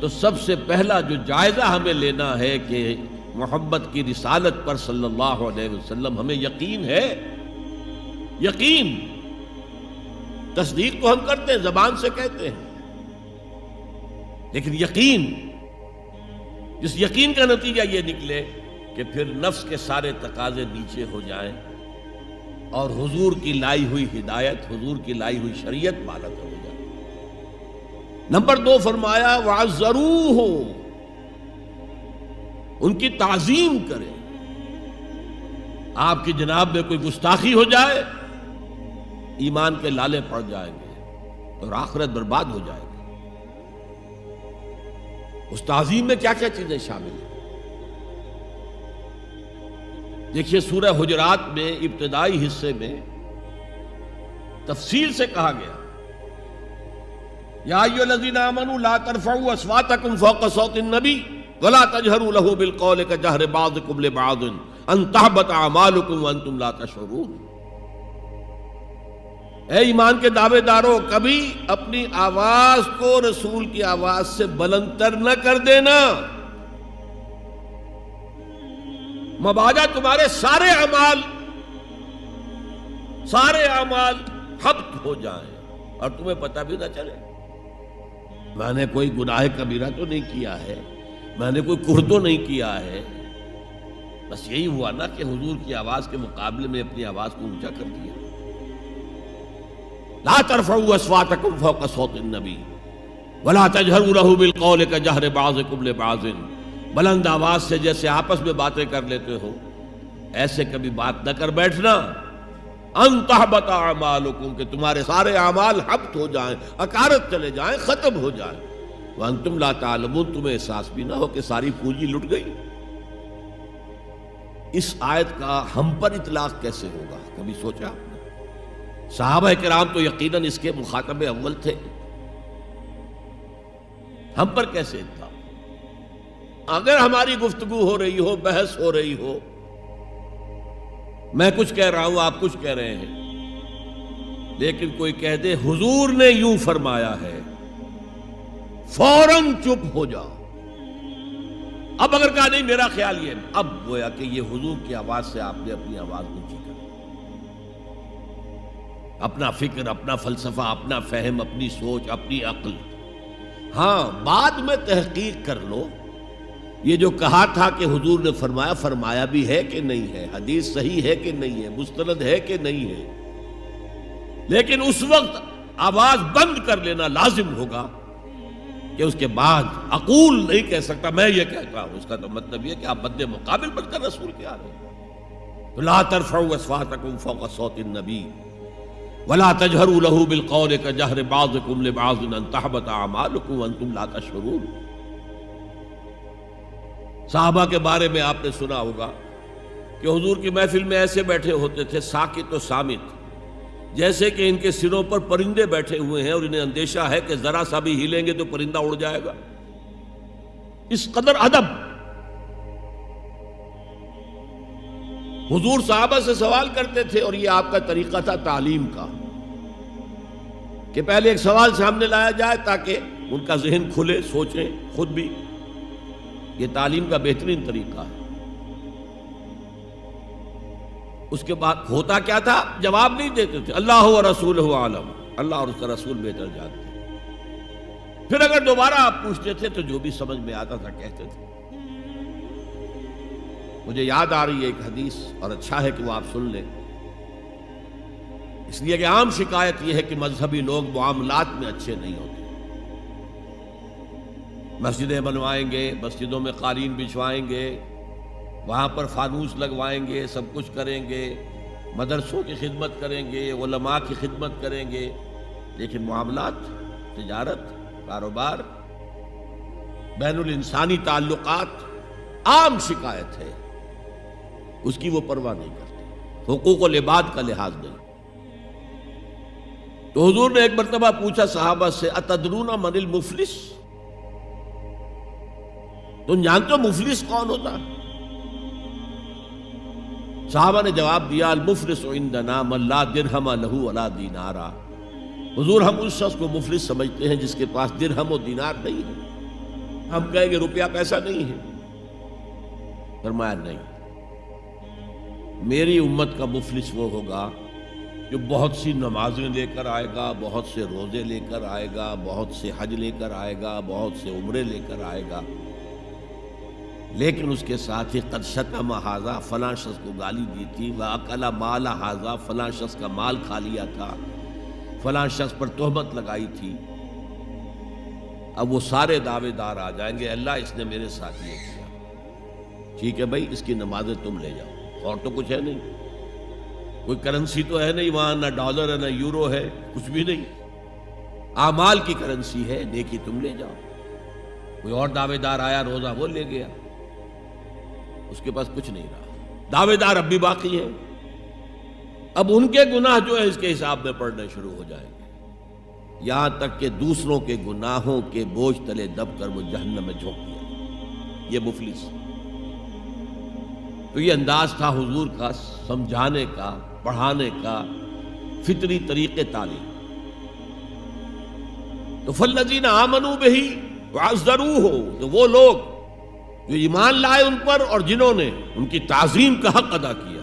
تو سب سے پہلا جو جائزہ ہمیں لینا ہے کہ محمد کی رسالت پر صلی اللہ علیہ وسلم ہمیں یقین ہے. یقین، تصدیق تو ہم کرتے ہیں، زبان سے کہتے ہیں، لیکن یقین، جس یقین کا نتیجہ یہ نکلے کہ پھر نفس کے سارے تقاضے نیچے ہو جائیں اور حضور کی لائی ہوئی ہدایت، حضور کی لائی ہوئی شریعت بالغ ہو جائے. نمبر 2 فرمایا وَعَزَّرُوهُ، ان کی تعظیم کریں. آپ کی جناب میں کوئی گستاخی ہو جائے، ایمان کے لالے پڑ جائیں گے اور آخرت برباد ہو جائے گی. اس تعظیم میں کیا کیا چیزیں شامل ہیں؟ دیکھیے سورہ حجرات میں ابتدائی حصے میں تفصیل سے کہا گیا یا ایھا الذین آمنوا لا ترفعوا اصواتکم فوق صوت النبی ولا تجہروا لہ بالقول کجہر بعضکم لبعض ان تحبط اعمالکم وانتم لا تشعرون. اے ایمان کے دعوے دارو، کبھی اپنی آواز کو رسول کی آواز سے بلند تر نہ کر دینا، مبادا تمہارے سارے اعمال حبط ہو جائیں اور تمہیں پتہ بھی نہ چلے. میں نے کوئی گناہ کبیرہ تو نہیں کیا ہے، میں نے کوئی کفر تو نہیں کیا ہے، بس یہی ہوا نا کہ حضور کی آواز کے مقابلے میں اپنی آواز کو اونچا کر دیا. لا ترفعوا اصواتکم فوق صوت النبی ولا تجہروا لہ بالقول کجہر بعضکم لبعض، بلند آواز سے جیسے آپس میں باتیں کر لیتے ہو ایسے کبھی بات نہ کر بیٹھنا. ان تحبط اعمالکم، کہ تمہارے سارے اعمال حبط ہو جائیں، اکارت چلے جائیں، ختم ہو جائیں. وانتم لا تعلمون، تمہیں احساس بھی نہ ہو کہ ساری پونجی لٹ گئی. اس آیت کا ہم پر اطلاق کیسے ہوگا؟ کبھی سوچا؟ صحابہ کرام تو یقیناً اس کے مخاطب اول تھے، ہم پر کیسے اطلاق؟ اگر ہماری گفتگو ہو رہی ہو، بحث ہو رہی ہو، میں کچھ کہہ رہا ہوں، آپ کچھ کہہ رہے ہیں، لیکن کوئی کہہ دے حضور نے یوں فرمایا ہے، فوراً چپ ہو جاؤ. اب اگر کہا نہیں میرا خیال یہ، اب گویا کہ یہ حضور کی آواز سے آپ نے اپنی آواز اونچی کر، اپنا فکر، اپنا فلسفہ، اپنا فہم، اپنی سوچ، اپنی عقل. ہاں بعد میں تحقیق کر لو یہ جو کہا تھا کہ حضور نے فرمایا، فرمایا بھی ہے کہ نہیں ہے، حدیث صحیح ہے کہ نہیں ہے، مستند ہے کہ نہیں ہے. لیکن اس وقت آواز بند کر لینا لازم ہوگا کہ اس کے بعد اقول نہیں کہہ سکتا میں یہ کہتا ہوں. اس کا تو مطلب یہ کہ آپ مد مقابل بن کر رسول کے آ رہے ہیں. لا ترفعوا اصواتکم فوق صوت النبی ولا تجہروا لہ بالقول کجہر بعضکم لبعض ان تحبط اعمالکم وانتم لا تشعرون. صحابہ کے بارے میں آپ نے سنا ہوگا کہ حضور کی محفل میں ایسے بیٹھے ہوتے تھے ساکت و صامت، جیسے کہ ان کے سروں پر پرندے بیٹھے ہوئے ہیں اور انہیں اندیشہ ہے کہ ذرا سا بھی ہلیں گے تو پرندہ اڑ جائے گا. اس قدر ادب. حضور صحابہ سے سوال کرتے تھے اور یہ آپ کا طریقہ تھا تعلیم کا کہ پہلے ایک سوال سامنے لایا جائے تاکہ ان کا ذہن کھلے، سوچیں خود بھی. یہ تعلیم کا بہترین طریقہ ہے. اس کے بعد ہوتا کیا تھا؟ جواب نہیں دیتے تھے، اللہ و رسولہ عالم، اللہ اور اس کا رسول بہتر جانتے. پھر اگر دوبارہ آپ پوچھتے تھے تو جو بھی سمجھ میں آتا تھا کہتے تھے. مجھے یاد آ رہی ہے ایک حدیث اور اچھا ہے کہ وہ آپ سن لیں، اس لیے کہ عام شکایت یہ ہے کہ مذہبی لوگ معاملات میں اچھے نہیں ہوتے. مسجدیں بنوائیں گے، مسجدوں میں قالین بچھوائیں گے، وہاں پر فانوس لگوائیں گے، سب کچھ کریں گے، مدرسوں کی خدمت کریں گے، علماء کی خدمت کریں گے، لیکن معاملات، تجارت، کاروبار، بین الانسانی تعلقات عام شکایت ہے، اس کی وہ پرواہ نہیں کرتے، حقوق العباد کا لحاظ نہیں. تو حضور نے ایک مرتبہ پوچھا صحابہ سے اتدرون من المفلس، تم جانتے ہو مفلس کون ہوتا؟ صحابہ نے جواب دیا المفلس عندنا من لا درہم لہ ولا دینارا. حضور ہم اس شخص کو مفلس سمجھتے ہیں جس کے پاس درہم و دینار نہیں ہے. ہم کہیں گے روپیہ پیسہ نہیں ہے. فرمایا نہیں، میری امت کا مفلس وہ ہوگا جو بہت سی نمازیں لے کر آئے گا، بہت سے روزے لے کر آئے گا، بہت سے حج لے کر آئے گا، بہت سے عمرے لے کر آئے گا، لیکن اس کے ساتھ ہی قد شتم ھذا، فلاں شخص کو گالی دی تھی، وَأَكَلَ مَالَ ھذا، فلاں شخص کا مال کھا لیا تھا، فلاں شخص پر تہمت لگائی تھی. اب وہ سارے دعوے دار آ جائیں گے، اللہ اس نے میرے ساتھ یہ کیا. ٹھیک ہے بھائی، اس کی نمازیں تم لے جاؤ، اور تو کچھ ہے نہیں، کوئی کرنسی تو ہے نہیں وہاں، نہ ڈالر ہے نہ یورو ہے، کچھ بھی نہیں. اعمال کی کرنسی ہے، نیکی تم لے جاؤ. کوئی اور دعوے دار آیا، روزہ وہ لے گیا، اس کے پاس کچھ نہیں رہا. دعوے دار اب بھی باقی ہیں. اب ان کے گناہ جو ہے اس کے حساب میں پڑنے شروع ہو جائیں گے، یہاں تک کہ دوسروں کے گناہوں کے بوجھ تلے دب کر وہ جہنم میں جھونک دیا. یہ مفلس. تو یہ انداز تھا حضور کا سمجھانے کا، پڑھانے کا، فطری طریقے تعلیم. تو فالذین آمنوا بہ وعزروہ، تو وہ لوگ جو ایمان لائے ان پر اور جنہوں نے ان کی تعظیم کا حق ادا کیا.